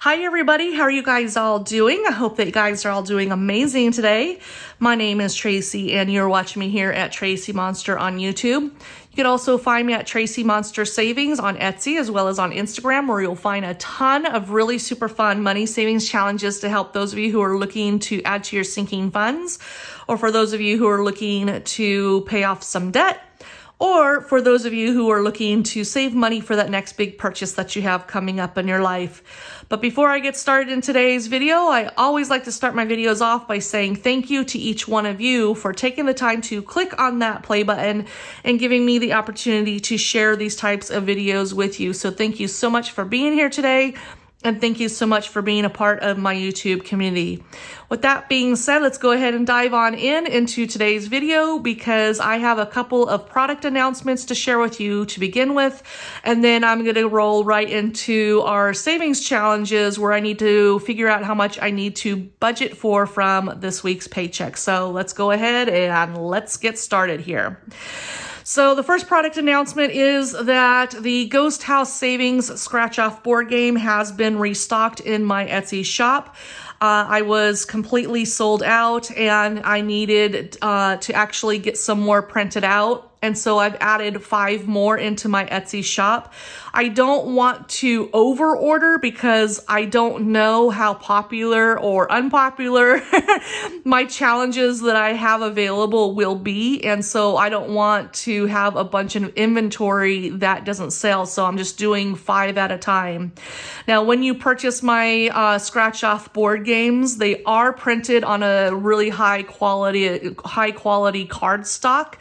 Hi everybody, how are you guys all doing? I hope that you guys are all doing amazing today. My name is TracEy and you're watching me here at TracEy Monster on YouTube. You can also find me at TracEy Monster Savings on Etsy as well as on Instagram, where you'll find a ton of really super fun money savings challenges to help those of you who are looking to add to your sinking funds, or for those of you who are looking to pay off some debt, or for those of you who are looking to save money for that next big purchase that you have coming up in your life. But before I get started in today's video, I always like to start my videos off by saying thank you to each one of you for taking the time to click on that play button and giving me the opportunity to share these types of videos with you. So thank you so much for being here today. And thank you so much for being a part of my YouTube community. With that being said, let's go ahead and dive on into today's video, because I have a couple of product announcements to share with you to begin with. And then I'm going to roll right into our savings challenges, where I need to figure out how much I need to budget for from this week's paycheck. So let's go ahead and let's get started here. So the first product announcement is that the Ghost House Savings Scratch-Off board game has been restocked in my Etsy shop. I was completely sold out and I needed to actually get some more printed out. And so I've added 5 more into my Etsy shop. I don't want to over order because I don't know how popular or unpopular my challenges that I have available will be. And so I don't want to have a bunch of inventory that doesn't sell. So I'm just doing 5 at a time. Now, when you purchase my scratch off board games, they are printed on a really high quality cardstock.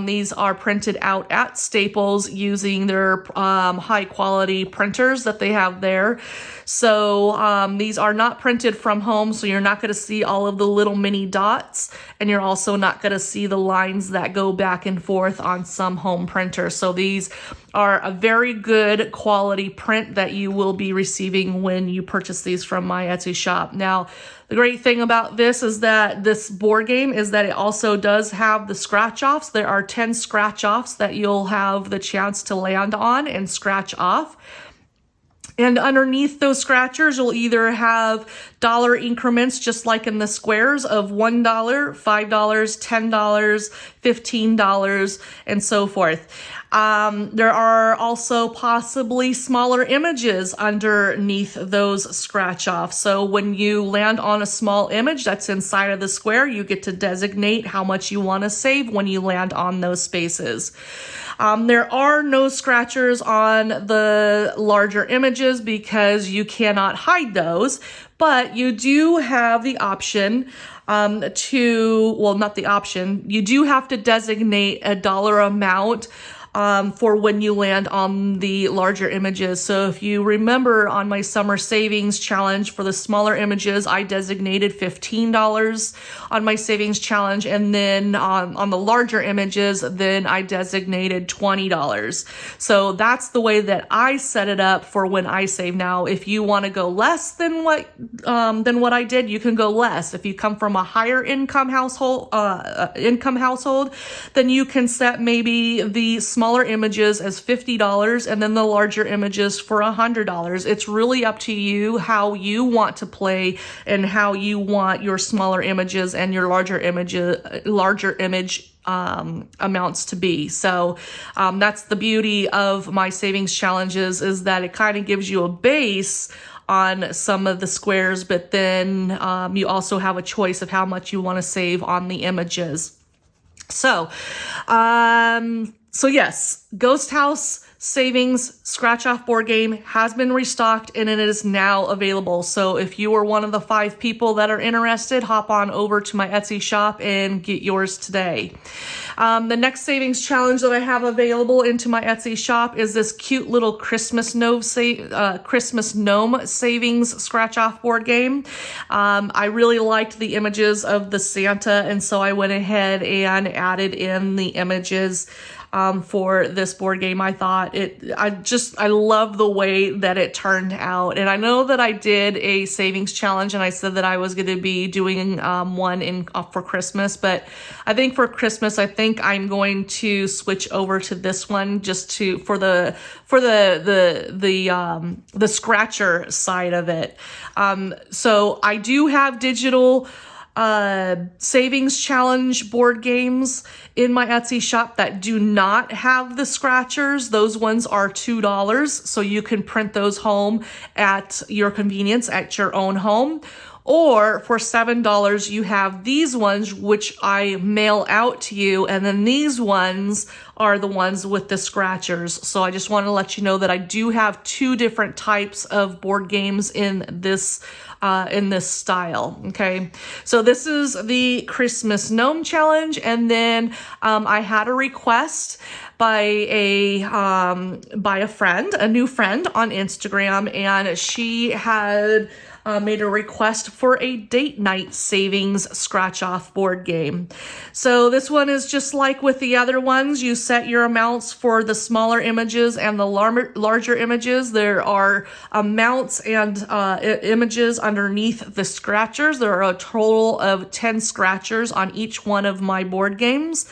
These are printed out at Staples using their high quality printers that they have there. So these are not printed from home, so you're not going to see all of the little mini dots, and you're also not going to see the lines that go back and forth on some home printers. So these are a very good quality print that you will be receiving when you purchase these from my Etsy shop. Now, the great thing about this is that this board game is that it also does have the scratch-offs. There are 10 scratch-offs that you'll have the chance to land on and scratch off. And underneath those scratchers, you'll either have dollar increments, just like in the squares, of $1, $5, $10, $15, and so forth. There are also possibly smaller images underneath those scratch offs. So when you land on a small image that's inside of the square, you get to designate how much you want to save when you land on those spaces. There are no scratchers on the larger images because you cannot hide those, but you do have the option you do have to designate a dollar amount for when you land on the larger images. So if you remember on my summer savings challenge, for the smaller images, I designated $15 on my savings challenge. And then on the larger images, then I designated $20. So that's the way that I set it up for when I save. Now, if you want to go less than what I did, you can go less. If you come from a higher income household, then you can set maybe the smaller images as $50 and then the larger images for $100. It's really up to you how you want to play and how you want your smaller images and your larger image amounts to be. So that's the beauty of my savings challenges, is that it kind of gives you a base on some of the squares, but then you also have a choice of how much you want to save on the images. So yes, Ghost House Savings Scratch-Off board game has been restocked and it is now available. So if you are one of the 5 people that are interested, hop on over to my Etsy shop and get yours today. The next savings challenge that I have available into my Etsy shop is this cute little Christmas gnome savings scratch-off board game. I really liked the images of the Santa, and so I went ahead and added in the images for this board game. I thought I love the way that it turned out. And I know that I did a savings challenge and I said that I was going to be doing one for Christmas, but I think for Christmas, I think I'm going to switch over to this one just for the scratcher side of it. So I do have digital savings challenge board games in my Etsy shop that do not have the scratchers. Those ones are $2, so you can print those home at your convenience at your own home. Or for $7, you have these ones, which I mail out to you. And then these ones are the ones with the scratchers. So I just want to let you know that I do have two different types of board games in this style. Okay. So this is the Christmas Gnome Challenge. And then I had a request by a friend, a new friend on Instagram, and she had made a request for a date night savings scratch off board game. So this one is just like with the other ones. You set your amounts for the smaller images and the larger images. There are amounts and images underneath the scratchers. There are a total of 10 scratchers on each one of my board games.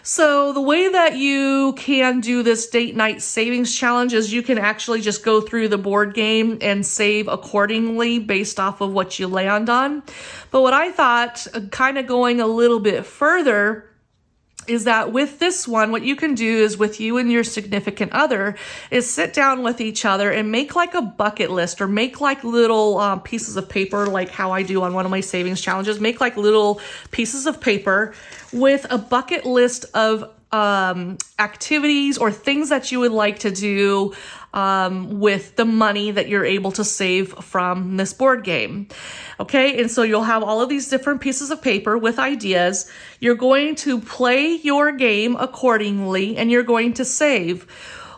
So the way that you can do this date night savings challenge is you can actually just go through the board game and save accordingly based off of what you land on. But what I thought, kind of going a little bit further, is that with this one, what you can do is with you and your significant other is sit down with each other and make like a bucket list, or make like little pieces of paper, like how I do on one of my savings challenges. Make like little pieces of paper with a bucket list of activities or things that you would like to do with the money that you're able to save from this board game. Okay, and so you'll have all of these different pieces of paper with ideas. You're going to play your game accordingly, and you're going to save.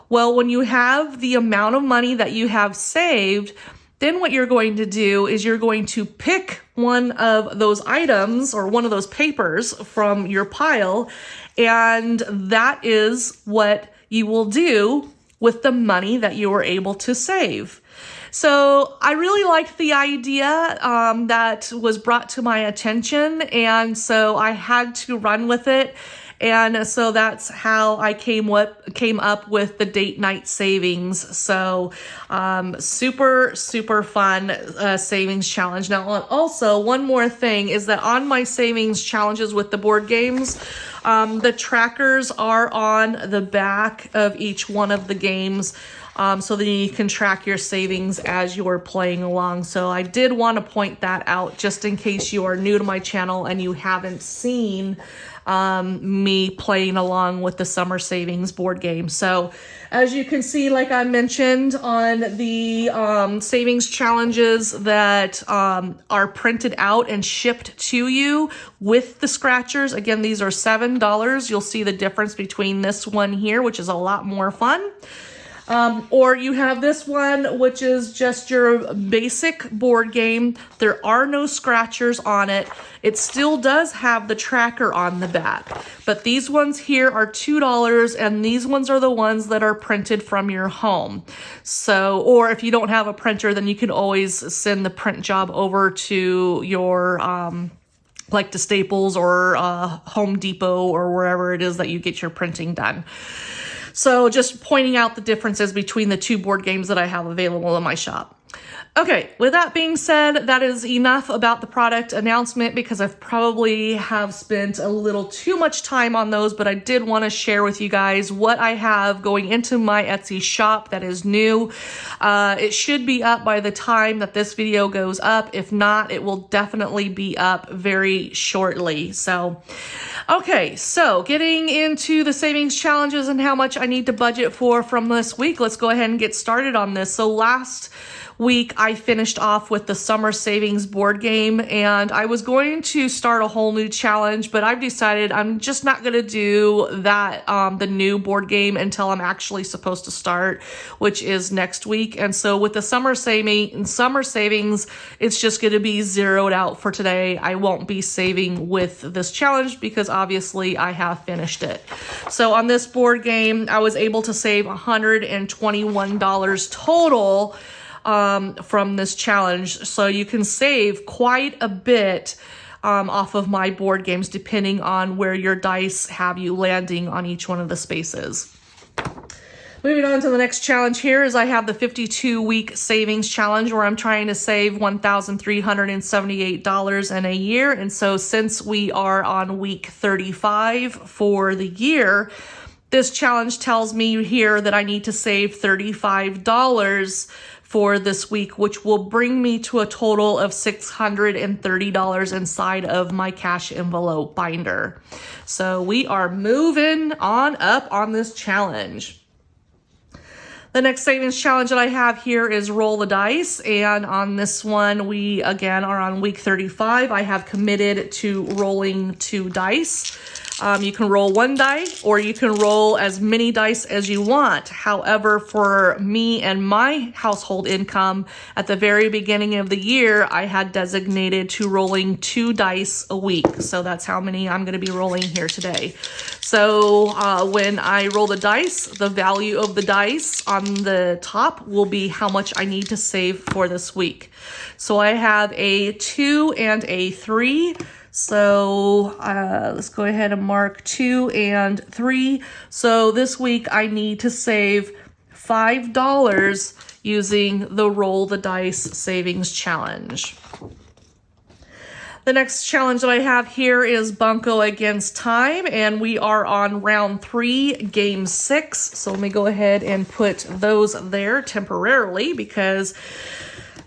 Well, when you have the amount of money that you have saved, then what you're going to do is you're going to pick one of those items or one of those papers from your pile, and that is what you will do with the money that you were able to save. So I really liked the idea that was brought to my attention, and so I had to run with it. And so that's how I came up with the date night savings. So super, super fun savings challenge. Now, also, one more thing is that on my savings challenges with the board games, the trackers are on the back of each one of the games. So then you can track your savings as you're playing along. So I did want to point that out just in case you are new to my channel and you haven't seen me playing along with the summer savings board game. So as you can see, like I mentioned on the savings challenges that are printed out and shipped to you with the scratchers, again, these are $7. You'll see the difference between this one here, which is a lot more fun. Or you have this one, which is just your basic board game. There are no scratchers on it. It still does have the tracker on the back. But these ones here are $2, and these ones are the ones that are printed from your home. So, or if you don't have a printer, then you can always send the print job over to your like to Staples or Home Depot or wherever it is that you get your printing done. So just pointing out the differences between the two board games that I have available in my shop. Okay, with that being said, that is enough about the product announcement because I've probably have spent a little too much time on those, but I did want to share with you guys what I have going into my Etsy shop that is new. It should be up by the time that this video goes up. If not, it will definitely be up very shortly. So, okay, so getting into the savings challenges and how much I need to budget for from this week, let's go ahead and get started on this. So last week, I finished off with the summer savings board game, and I was going to start a whole new challenge, but I've decided I'm just not going to do that, the new board game until I'm actually supposed to start, which is next week. And so with the summer savings, it's just going to be zeroed out for today. I won't be saving with this challenge because obviously I have finished it. So on this board game, I was able to save $121 total from this challenge. So you can save quite a bit off of my board games depending on where your dice have you landing on each one of the spaces. Moving on to the next challenge here is I have the 52-week savings challenge where I'm trying to save $1,378 in a year. And so since we are on week 35 for the year, this challenge tells me here that I need to save $35 for this week, which will bring me to a total of $630 inside of my cash envelope binder. So we are moving on up on this challenge. The next savings challenge that I have here is roll the dice. And on this one, we again are on week 35. I have committed to rolling 2 dice. You can roll 1 die or you can roll as many dice as you want. However, for me and my household income at the very beginning of the year, I had designated to rolling 2 dice a week. So that's how many I'm going to be rolling here today. So when I roll the dice, the value of the dice on the top will be how much I need to save for this week. So I have a 2 and a 3. So let's go ahead and mark 2 and 3. So this week I need to save $5 using the roll the dice savings challenge. The next challenge that I have here is Bunco against time, and we are on round 3, game 6. So let me go ahead and put those there temporarily because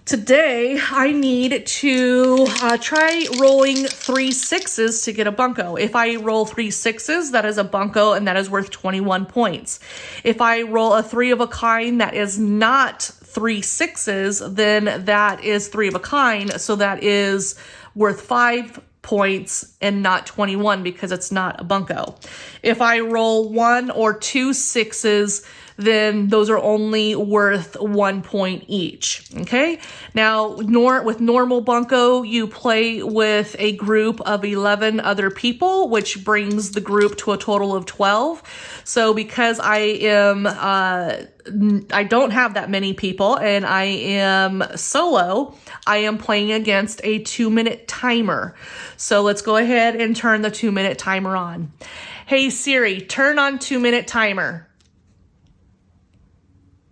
today I need to try rolling 3 6s to get a Bunco. If I roll 3 6s, that is a Bunco and that is worth 21 points. If I roll a 3 of a kind that is not 3 6s, then that is 3 of a kind. So that is worth 5 points and not 21 because it's not a Bunco. If I roll 1 or 2 6s, then those are only worth 1 point each. Okay. Now, with normal Bunco, you play with a group of 11 other people, which brings the group to a total of 12. So because I don't have that many people and I am solo, I am playing against a 2-minute timer. So let's go ahead and turn the 2-minute timer on. Hey Siri, turn on 2-minute timer.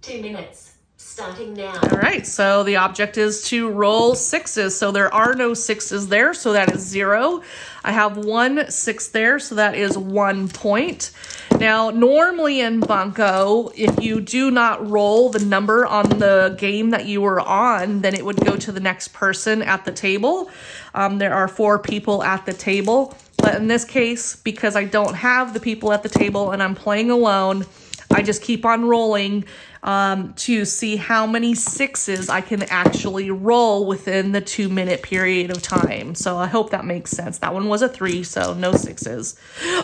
2 minutes, starting now. All right, so the object is to roll 6s. So there are no 6s there, so that is 0. I have 1 6 there, so that is 1 point. Now, normally in Bunco, if you do not roll the number on the game that you were on, then it would go to the next person at the table. There are 4 people at the table, but in this case, because I don't have the people at the table and I'm playing alone, I just keep on rolling to see how many 6s I can actually roll within the 2-minute period of time. So I hope that makes sense. That one was a 3, so no 6s.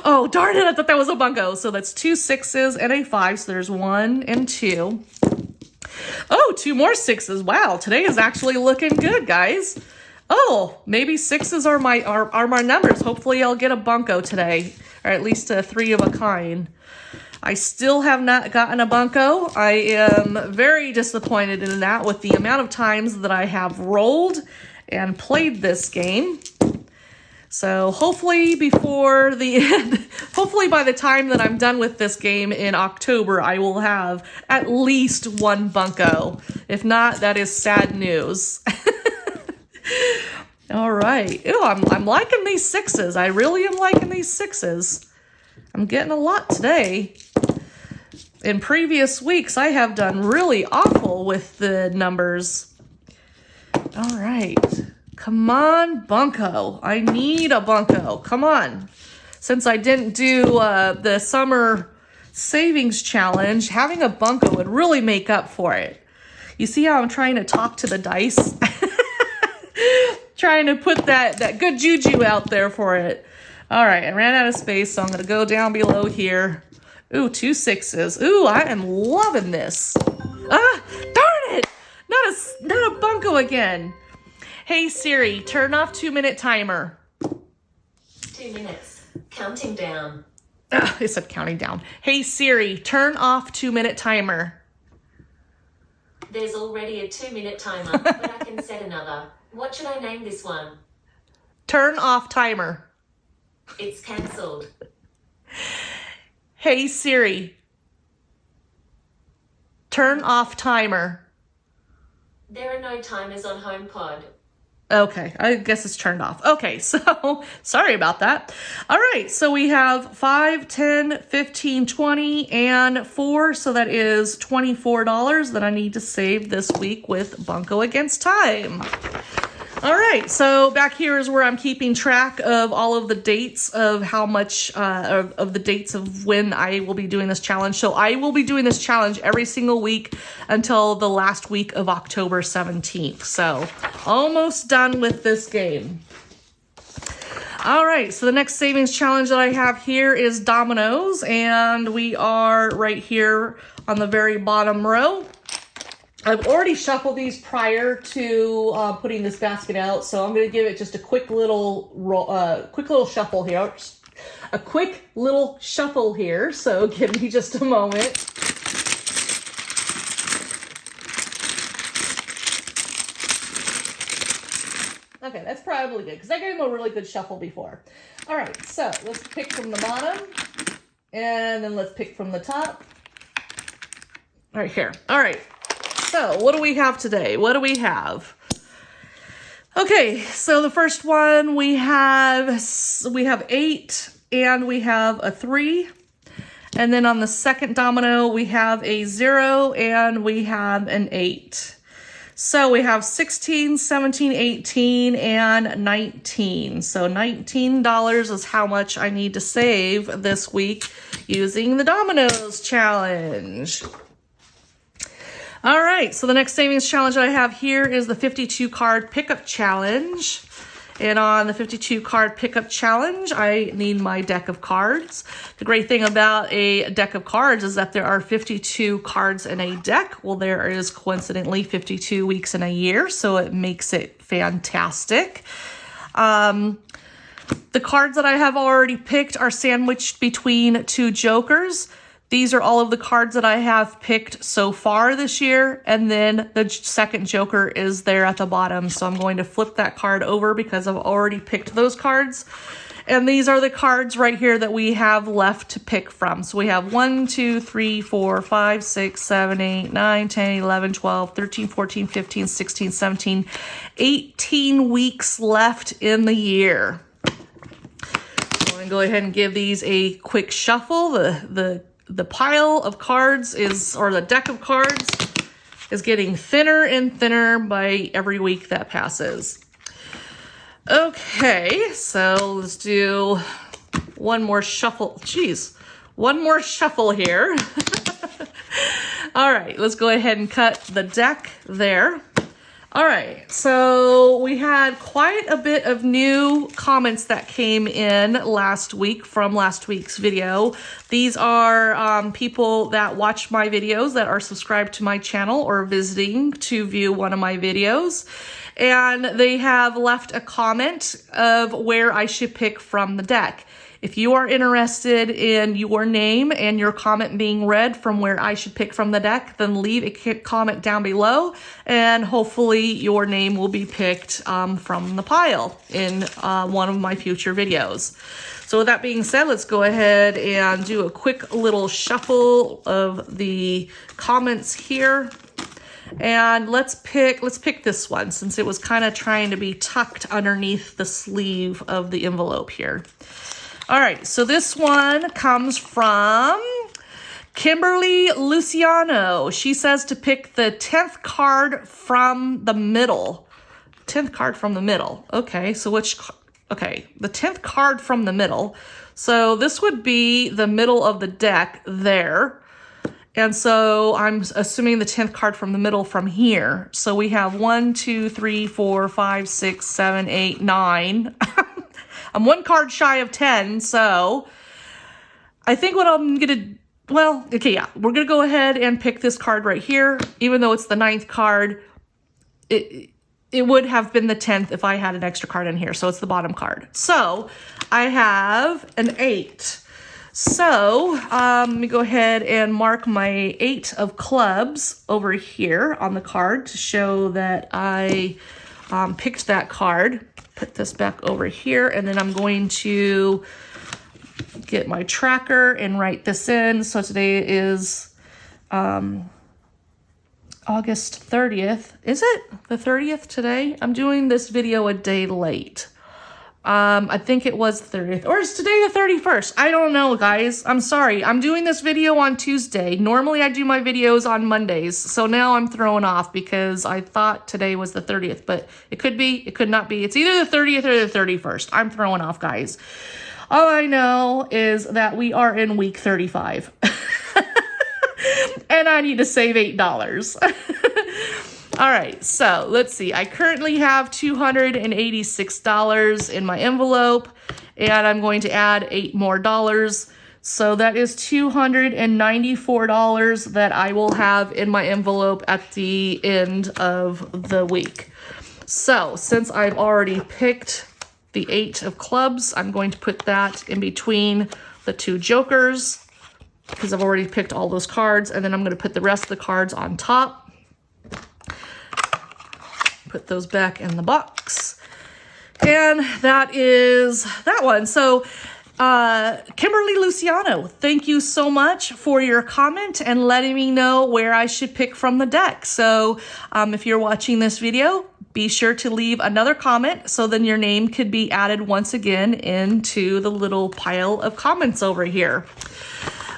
Oh, darn it, I thought that was a Bunco. So that's 2 6s and a 5, so there's 1 and 2. Oh, 2 more 6s. Wow, today is actually looking good, guys. Oh, maybe 6s are my numbers. Hopefully I'll get a Bunco today, or at least a 3 of a kind. I still have not gotten a Bunco. I am very disappointed in that with the amount of times that I have rolled and played this game. So hopefully before the end, hopefully by the time that I'm done with this game in October, I will have at least 1 Bunco. If not, that is sad news. All right. Ew, I'm liking these 6s. I really am liking these 6s. I'm getting a lot today. In previous weeks, I have done really awful with the numbers. All right. Come on, Bunco. I need a Bunco. Come on. Since I didn't do the summer savings challenge, having a Bunco would really make up for it. You see how I'm trying to talk to the dice? Trying to put that good juju out there for it. All right, I ran out of space, so I'm going to go down below here. Ooh, 2 6s. Ooh, I am loving this. Ah, darn it! Not a bunco again. Hey Siri, turn off 2-minute timer. 2 minutes. Counting down. It said counting down. Hey Siri, turn off 2-minute timer. There's already a 2-minute timer, but I can set another. What should I name this one? Turn off timer. It's cancelled. Hey Siri, turn off timer. There are no timers on HomePod. Okay, I guess it's turned off. Okay, so sorry about that. All right, so we have 5, 10, 15, 20, and 4. So that is $24 that I need to save this week with Bunco Against Time. All right, so back here is where I'm keeping track of all of the dates of how much, of the dates of when I will be doing this challenge. So I will be doing this challenge every single week until the last week of October 17th. So almost done with this game. All right, so the next savings challenge that I have here is Dominos, and we are right here on the very bottom row. I've already shuffled these prior to putting this basket out, so I'm going to give it just a quick little shuffle here. A quick little shuffle here, so give me just a moment. Okay, that's probably good, because I gave him a really good shuffle before. All right, so let's pick from the bottom, and then let's pick from the top. Right here. All right. So what do we have today? What do we have? Okay, so the first one we have 8 and we have a 3. And then on the second domino, we have a 0 and we have an 8. So we have 16, 17, 18, and 19. So $19 is how much I need to save this week using the Dominos challenge. All right, so the next savings challenge I have here is the 52 card pickup challenge. And on the 52 card pickup challenge, I need my deck of cards. The great thing about a deck of cards is that there are 52 cards in a deck. Well, there is coincidentally 52 weeks in a year, so it makes it fantastic. The cards that I have already picked are sandwiched between 2 jokers. These are all of the cards that I have picked so far this year, and then the second joker is there at the bottom. So I'm going to flip that card over because I've already picked those cards. And these are the cards right here that we have left to pick from. So we have 1, 2, 3, 4, 5, 6, 7, 8, 9, 10, 11, 12, 13, 14, 15, 16, 17, 18 weeks left in the year. So I'm going to go ahead and give these a quick shuffle. The pile of cards or the deck of cards is getting thinner and thinner by every week that passes. Okay, so let's do one more shuffle. Jeez, one more shuffle here. All right, let's go ahead and cut the deck there. All right, so we had quite a bit of new comments that came in last week from last week's video. These are people that watch my videos that are subscribed to my channel or visiting to view one of my videos. And they have left a comment of where I should pick from the deck. If you are interested in your name and your comment being read from where I should pick from the deck, then leave a comment down below and hopefully your name will be picked from the pile in one of my future videos. So with that being said, let's go ahead and do a quick little shuffle of the comments here. And let's pick this one since it was kind of trying to be tucked underneath the sleeve of the envelope here. All right, so this one comes from Kimberly Luciano. She says to pick the 10th card from the middle. 10th card from the middle. Okay, so the 10th card from the middle. So this would be the middle of the deck there. And so I'm assuming the 10th card from the middle from here. So we have 1, 2, 3, 4, 5, 6, 7, 8, 9. I'm 1 card shy of 10. So I think what I'm going to, well, okay, yeah. We're going to go ahead and pick this card right here. Even though it's the 9th card, it would have been the 10th if I had an extra card in here. So it's the bottom card. So I have an 8. So let me go ahead and mark my 8 of clubs over here on the card to show that I picked that card. Put this back over here, and then I'm going to get my tracker and write this in. So today is August 30th. Is it the 30th today? I'm doing this video a day late. I think it was the 30th, or is today the 31st? I don't know, guys. I'm sorry. I'm doing this video on Tuesday. Normally I do my videos on Mondays. So now I'm thrown off because I thought today was the 30th, but it could be, it could not be. It's either the 30th or the 31st. I'm thrown off, guys. All I know is that we are in week 35 and I need to save $8. All right, so let's see. I currently have $286 in my envelope, and I'm going to add $8 more. So that is $294 that I will have in my envelope at the end of the week. So since I've already picked the 8 of clubs, I'm going to put that in between the 2 jokers because I've already picked all those cards, and then I'm going to put the rest of the cards on top. Put those back in the box. And that is that one. So Kimberly Luciano, thank you so much for your comment and letting me know where I should pick from the deck. So if you're watching this video, be sure to leave another comment so then your name could be added once again into the little pile of comments over here.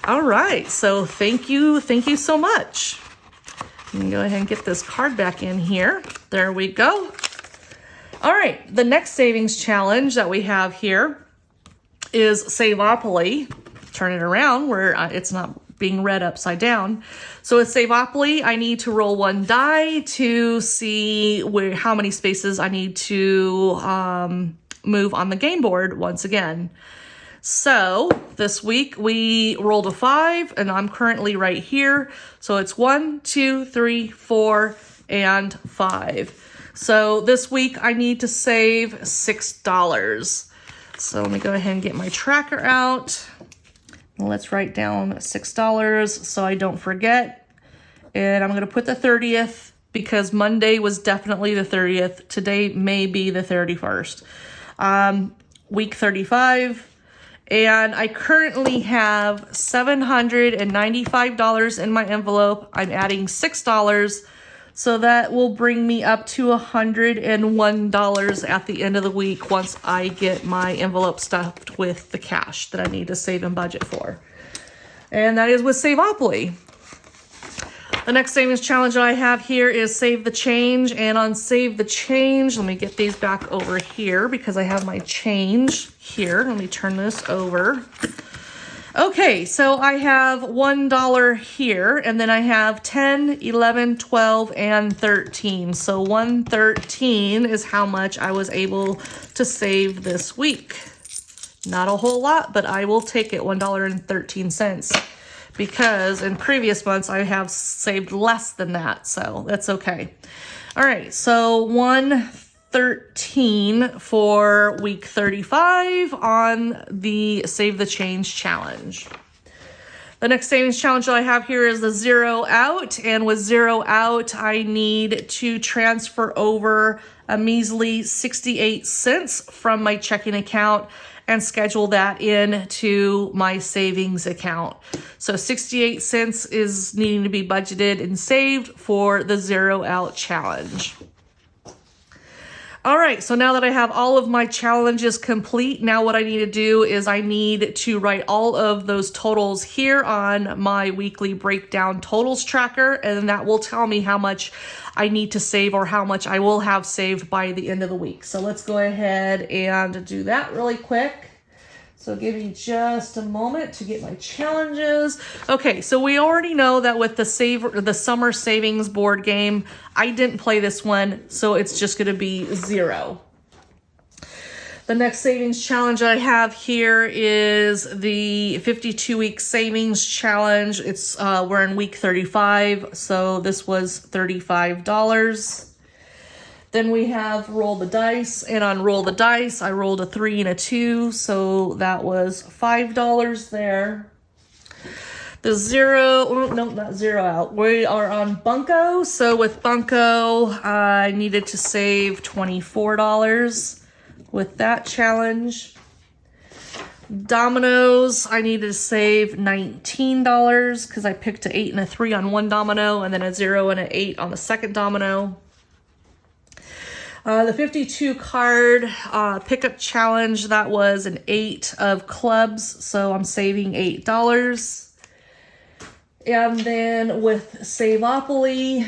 All right, so thank you so much. I'm gonna go ahead and get this card back in here. There we go. All right, the next savings challenge that we have here is Save-opoly. Turn it around where it's not being read upside down. So with Save-opoly, I need to roll 1 die to see how many spaces I need to move on the game board once again. So this week we rolled a 5 and I'm currently right here. So it's 1, 2, 3, 4, and 5. So this week I need to save $6. So let me go ahead and get my tracker out. Let's write down $6 so I don't forget. And I'm going to put the 30th because Monday was definitely the 30th. Today may be the 31st. Week 35. And I currently have $795 in my envelope. I'm adding $6. So that will bring me up to $101 at the end of the week once I get my envelope stuffed with the cash that I need to save and budget for. And that is with Save-opoly. The next savings challenge that I have here is Save the Change. And on Save the Change, let me get these back over here because I have my change here. Let me turn this over. Okay, so I have $1 here, and then I have 10, 11, 12, and 13. So 113 is how much I was able to save this week. Not a whole lot, but I will take it, $1.13. Because in previous months I have saved less than that, so that's okay. All right, so 113 for week 35 on the Save the Change challenge. The next savings challenge that I have here is the 0 out, and with 0 out, I need to transfer over a measly 68 cents from my checking account and schedule that into my savings account. So 68 cents is needing to be budgeted and saved for the 0 out challenge. All right, so now that I have all of my challenges complete, now what I need to do is I need to write all of those totals here on my weekly breakdown totals tracker, and that will tell me how much I need to save or how much I will have saved by the end of the week. So let's go ahead and do that really quick. So give me just a moment to get my challenges. Okay, so we already know that with the summer savings board game, I didn't play this one, so it's just going to be 0. The next savings challenge I have here is the 52-week savings challenge. It's we're in week 35, so this was $35. Then we have roll the dice, and on roll the dice, I rolled a 3 and a 2, so that was $5 there. The not zero out. We are on Bunco, so with Bunco, I needed to save $24 with that challenge. Dominoes, I needed to save $19 because I picked an 8 and a 3 on one domino, and then a 0 and an 8 on the second domino. The 52 card pickup challenge, that was an 8 of clubs, so I'm saving $8. And then with Save-opoly,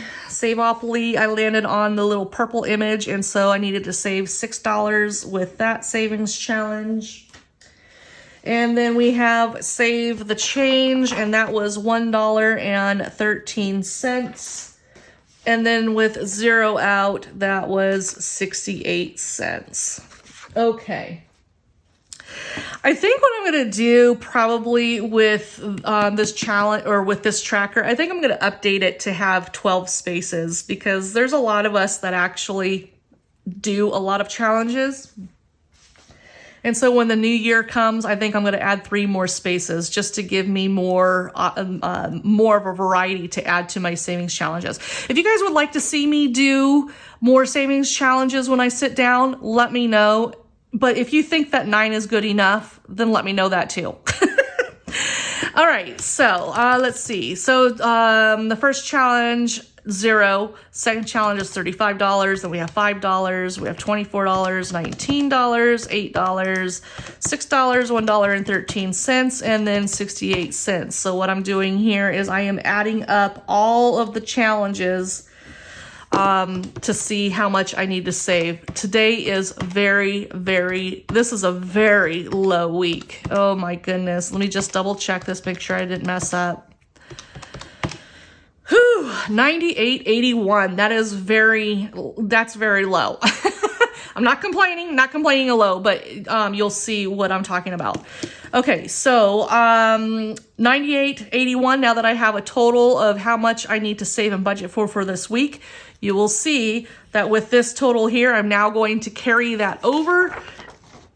I landed on the little purple image, and so I needed to save $6 with that savings challenge. And then we have Save the Change, and that was $1.13. And then with 0 out, that was 68 cents. Okay. I think what I'm going to do probably with this challenge or with this tracker, I think I'm going to update it to have 12 spaces because there's a lot of us that actually do a lot of challenges. And so when the new year comes, I think I'm going to add 3 more spaces just to give me more of a variety to add to my savings challenges. If you guys would like to see me do more savings challenges when I sit down, let me know. But if you think that 9 is good enough, then let me know that too. All right, so let's see. So the first challenge, 0. Second challenge is $35. Then we have $5. We have $24, $19, $8, $6, $1.13, and then 68 cents. So what I'm doing here is I am adding up all of the challenges to see how much I need to save. Today is this is a very low week. Oh my goodness. Let me just double check this, make sure I didn't mess up. Whew, 98.81. That's very low. I'm not complaining a low, but you'll see what I'm talking about. Okay, so 98.81. Now that I have a total of how much I need to save and budget for this week, you will see that with this total here, I'm now going to carry that over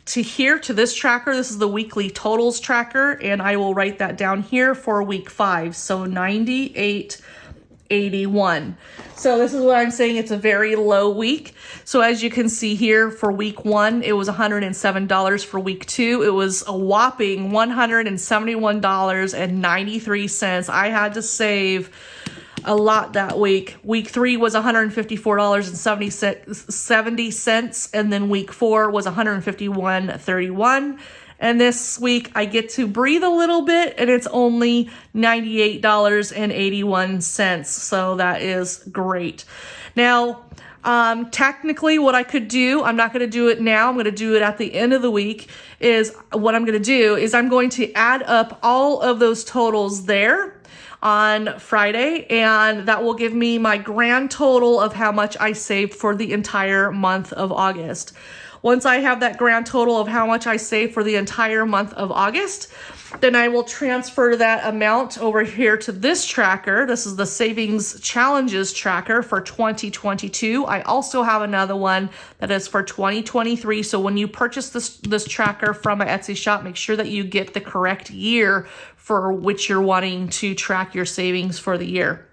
to here, to this tracker. This is the weekly totals tracker, and I will write that down here for week 5. So 98.81. So this is what I'm saying. It's a very low week. So as you can see here, for week 1, it was $107. For week 2, it was a whopping $171.93. I had to save a lot that week. Week 3 was $154.70, and then week 4 was $151.31. And this week I get to breathe a little bit, and it's only $98.81. So that is great. Now, technically what I could do, I'm not going to do it now, I'm going to do it at the end of the week, is what I'm going to do is I'm going to add up all of those totals there on Friday, and that will give me my grand total of how much I saved for the entire month of August. Once I have that grand total of how much I saved for the entire month of August, then I will transfer that amount over here to this tracker. This is the Savings Challenges tracker for 2022. I also have another one that is for 2023. So when you purchase this tracker from my Etsy shop, make sure that you get the correct year for which you're wanting to track your savings for the year.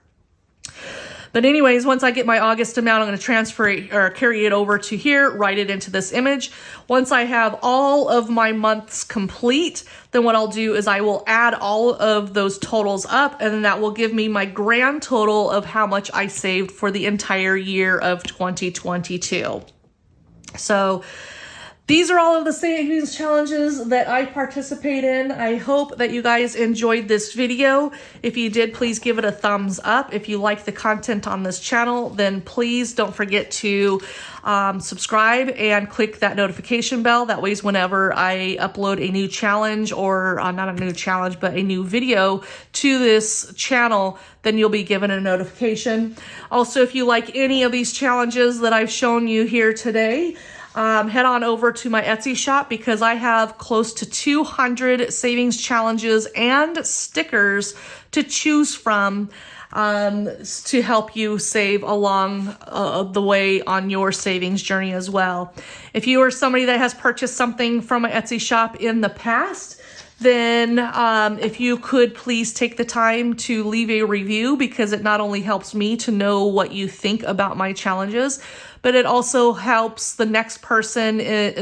But anyways, once I get my August amount, I'm going to transfer it or carry it over to here, write it into this image. Once I have all of my months complete, then what I'll do is I will add all of those totals up, and then that will give me my grand total of how much I saved for the entire year of 2022. So these are all of the savings challenges that I participate in. I hope that you guys enjoyed this video. If you did, please give it a thumbs up. If you like the content on this channel, then please don't forget to subscribe and click that notification bell. That way, whenever I upload a new challenge, or not a new challenge, but a new video to this channel, then you'll be given a notification. Also, if you like any of these challenges that I've shown you here today, head on over to my Etsy shop, because I have close to 200 savings challenges and stickers to choose from to help you save along the way on your savings journey as well. If you are somebody that has purchased something from my Etsy shop in the past, then if you could please take the time to leave a review, because it not only helps me to know what you think about my challenges, but it also helps the next person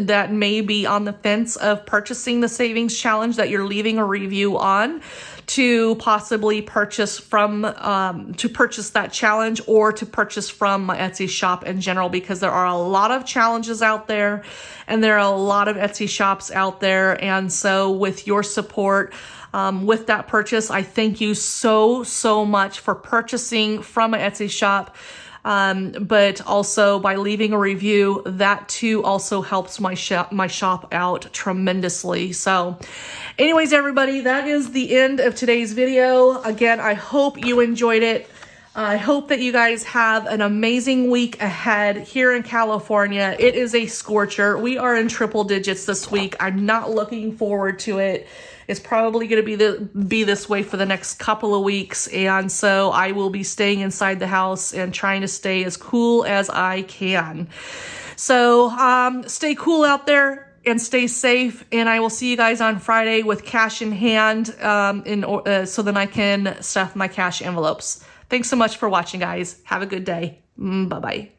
that may be on the fence of purchasing the savings challenge that you're leaving a review on, to possibly purchase from, to purchase that challenge, or to purchase from my Etsy shop in general, because there are a lot of challenges out there and there are a lot of Etsy shops out there. And so with your support, with that purchase, I thank you so much for purchasing from my Etsy shop. But also by leaving a review, that too also helps my shop out tremendously. So anyways, everybody, that is the end of today's video. Again, I hope you enjoyed it. I hope that you guys have an amazing week ahead here in California. It is a scorcher. We are in triple digits this week. I'm not looking forward to it. It's probably going to be this way for the next couple of weeks. And so I will be staying inside the house and trying to stay as cool as I can. So stay cool out there and stay safe. And I will see you guys on Friday with cash in hand, so then I can stuff my cash envelopes. Thanks so much for watching, guys. Have a good day. Bye-bye.